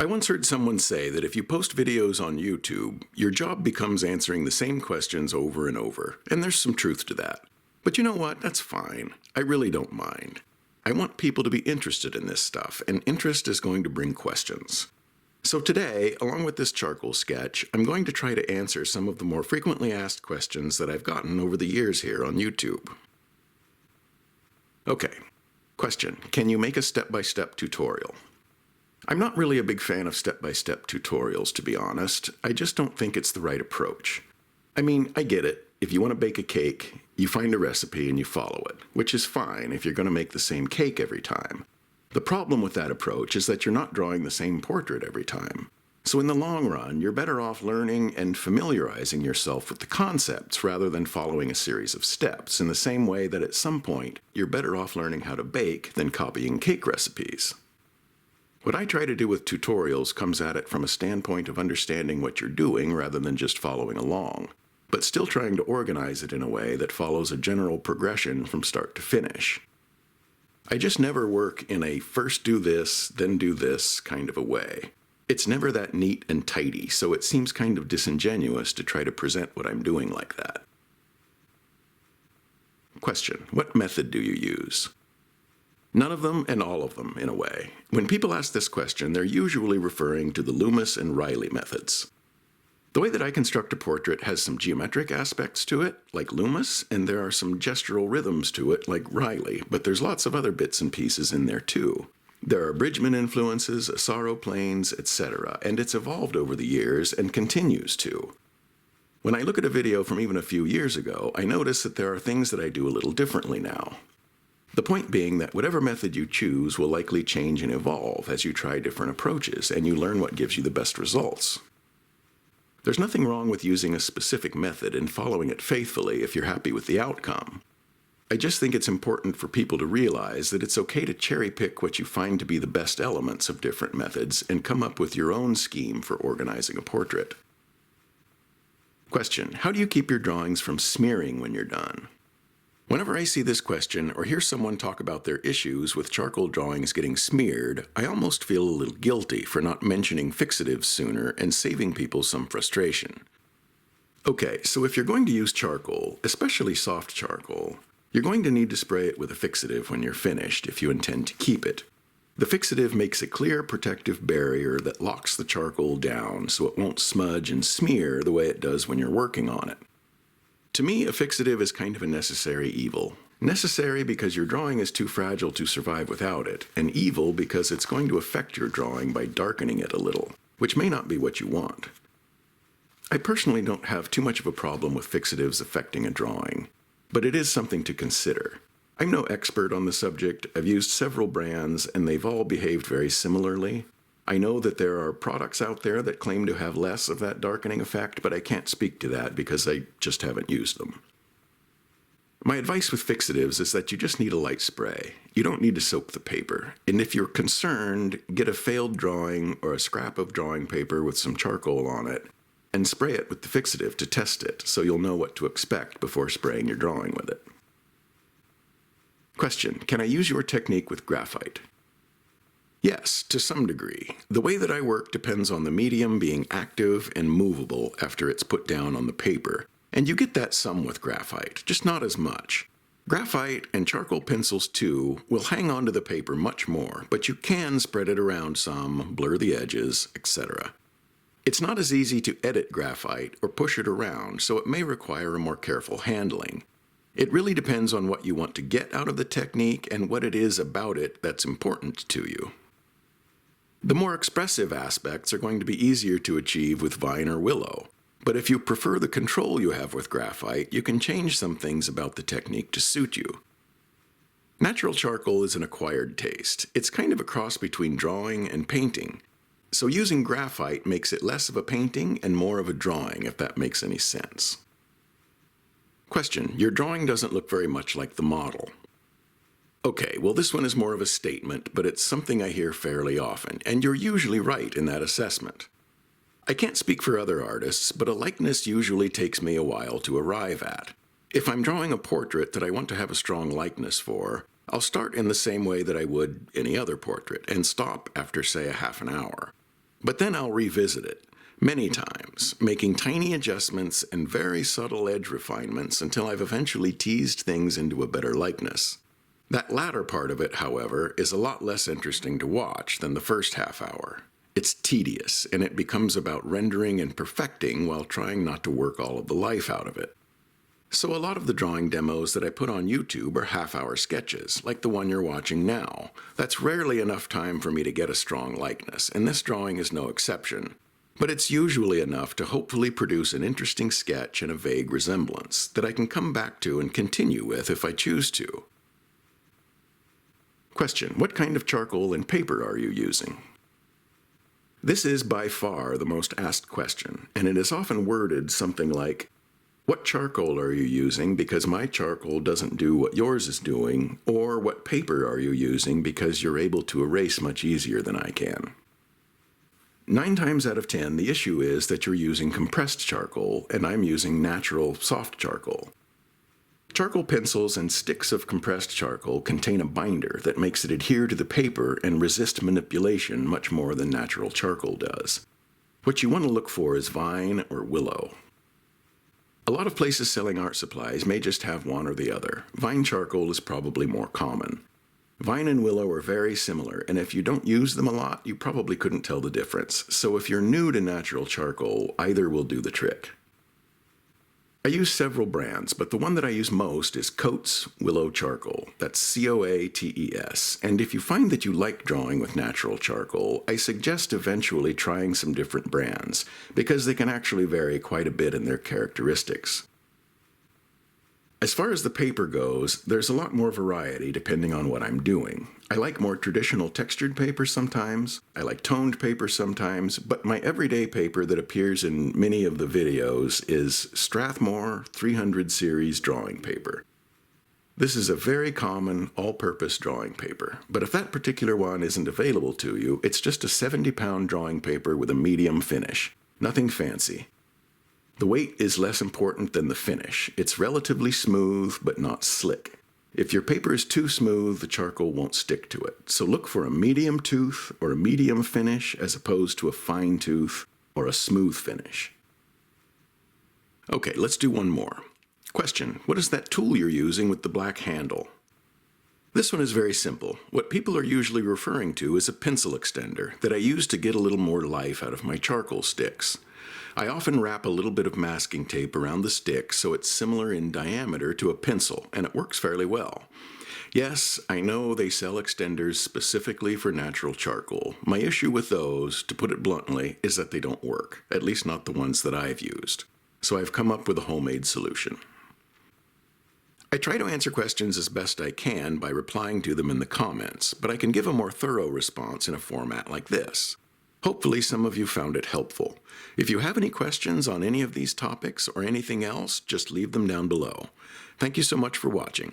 I once heard someone say that if you post videos on YouTube, your job becomes answering the same questions over and over, and there's some truth to that. But you know what? That's fine. I really don't mind. I want people to be interested in this stuff, and interest is going to bring questions. So today, along with this charcoal sketch, I'm going to try to answer some of the more frequently asked questions that I've gotten over the years here on YouTube. Okay. Question: can you make a step-by-step tutorial? I'm not really a big fan of step-by-step tutorials, to be honest. I just don't think it's the right approach. I mean, I get it. If you want to bake a cake, you find a recipe and you follow it, which is fine if you're going to make the same cake every time. The problem with that approach is that you're not drawing the same portrait every time. So in the long run, you're better off learning and familiarizing yourself with the concepts rather than following a series of steps, in the same way that at some point, you're better off learning how to bake than copying cake recipes. What I try to do with tutorials comes at it from a standpoint of understanding what you're doing rather than just following along, but still trying to organize it in a way that follows a general progression from start to finish. I just never work in a first do this, then do this kind of a way. It's never that neat and tidy, so it seems kind of disingenuous to try to present what I'm doing like that. Question: what method do you use? None of them and all of them, in a way. When people ask this question, they're usually referring to the Loomis and Riley methods. The way that I construct a portrait has some geometric aspects to it, like Loomis, and there are some gestural rhythms to it, like Riley, but there's lots of other bits and pieces in there too. There are Bridgman influences, Asaro planes, etc., and it's evolved over the years and continues to. When I look at a video from even a few years ago, I notice that there are things that I do a little differently now. The point being that whatever method you choose will likely change and evolve as you try different approaches and you learn what gives you the best results. There's nothing wrong with using a specific method and following it faithfully if you're happy with the outcome. I just think it's important for people to realize that it's okay to cherry-pick what you find to be the best elements of different methods and come up with your own scheme for organizing a portrait. Question: how do you keep your drawings from smearing when you're done? Whenever I see this question or hear someone talk about their issues with charcoal drawings getting smeared, I almost feel a little guilty for not mentioning fixatives sooner and saving people some frustration. Okay, so if you're going to use charcoal, especially soft charcoal, you're going to need to spray it with a fixative when you're finished if you intend to keep it. The fixative makes a clear protective barrier that locks the charcoal down so it won't smudge and smear the way it does when you're working on it. To me, a fixative is kind of a necessary evil. Necessary because your drawing is too fragile to survive without it, and evil because it's going to affect your drawing by darkening it a little, which may not be what you want. I personally don't have too much of a problem with fixatives affecting a drawing, but it is something to consider. I'm no expert on the subject. I've used several brands, and they've all behaved very similarly. I know that there are products out there that claim to have less of that darkening effect, but I can't speak to that because I just haven't used them. My advice with fixatives is that you just need a light spray. You don't need to soak the paper. And if you're concerned, get a failed drawing or a scrap of drawing paper with some charcoal on it and spray it with the fixative to test it so you'll know what to expect before spraying your drawing with it. Question: can I use your technique with graphite? Yes, to some degree. The way that I work depends on the medium being active and movable after it's put down on the paper, and you get that some with graphite, just not as much. Graphite and charcoal pencils too will hang onto the paper much more, but you can spread it around some, blur the edges, etc. It's not as easy to edit graphite or push it around, so it may require a more careful handling. It really depends on what you want to get out of the technique and what it is about it that's important to you. The more expressive aspects are going to be easier to achieve with Vine or Willow, but if you prefer the control you have with graphite, you can change some things about the technique to suit you. Natural charcoal is an acquired taste. It's kind of a cross between drawing and painting, so using graphite makes it less of a painting and more of a drawing, if that makes any sense. Question: your drawing doesn't look very much like the model. Okay, well this one is more of a statement, but it's something I hear fairly often, and you're usually right in that assessment. I can't speak for other artists, but a likeness usually takes me a while to arrive at. If I'm drawing a portrait that I want to have a strong likeness for, I'll start in the same way that I would any other portrait, and stop after, say, a half an hour. But then I'll revisit it, many times, making tiny adjustments and very subtle edge refinements until I've eventually teased things into a better likeness. That latter part of it, however, is a lot less interesting to watch than the first half hour. It's tedious, and it becomes about rendering and perfecting while trying not to work all of the life out of it. So a lot of the drawing demos that I put on YouTube are half-hour sketches, like the one you're watching now. That's rarely enough time for me to get a strong likeness, and this drawing is no exception. But it's usually enough to hopefully produce an interesting sketch and a vague resemblance that I can come back to and continue with if I choose to. Question: what kind of charcoal and paper are you using? This is by far the most asked question, and it is often worded something like, what charcoal are you using because my charcoal doesn't do what yours is doing, or what paper are you using because you're able to erase much easier than I can? 9 times out of 10, the issue is that you're using compressed charcoal, and I'm using natural soft charcoal. Charcoal pencils and sticks of compressed charcoal contain a binder that makes it adhere to the paper and resist manipulation much more than natural charcoal does. What you want to look for is Vine or Willow. A lot of places selling art supplies may just have one or the other. Vine charcoal is probably more common. Vine and Willow are very similar, and if you don't use them a lot, you probably couldn't tell the difference. So if you're new to natural charcoal, either will do the trick. I use several brands, but the one that I use most is Coates Willow Charcoal. That's Coates. And if you find that you like drawing with natural charcoal, I suggest eventually trying some different brands, because they can actually vary quite a bit in their characteristics. As far as the paper goes, there's a lot more variety depending on what I'm doing. I like more traditional textured paper sometimes, I like toned paper sometimes, but my everyday paper that appears in many of the videos is Strathmore 300 series drawing paper. This is a very common all-purpose drawing paper, but if that particular one isn't available to you, it's just a 70-pound drawing paper with a medium finish. Nothing fancy. The weight is less important than the finish. It's relatively smooth, but not slick. If your paper is too smooth, the charcoal won't stick to it. So look for a medium tooth or a medium finish as opposed to a fine tooth or a smooth finish. Okay, let's do one more. Question: what is that tool you're using with the black handle? This one is very simple. What people are usually referring to is a pencil extender that I use to get a little more life out of my charcoal sticks. I often wrap a little bit of masking tape around the stick so it's similar in diameter to a pencil, and it works fairly well. Yes, I know they sell extenders specifically for natural charcoal. My issue with those, to put it bluntly, is that they don't work, at least not the ones that I've used. So I've come up with a homemade solution. I try to answer questions as best I can by replying to them in the comments, but I can give a more thorough response in a format like this. Hopefully some of you found it helpful. If you have any questions on any of these topics or anything else, just leave them down below. Thank you so much for watching.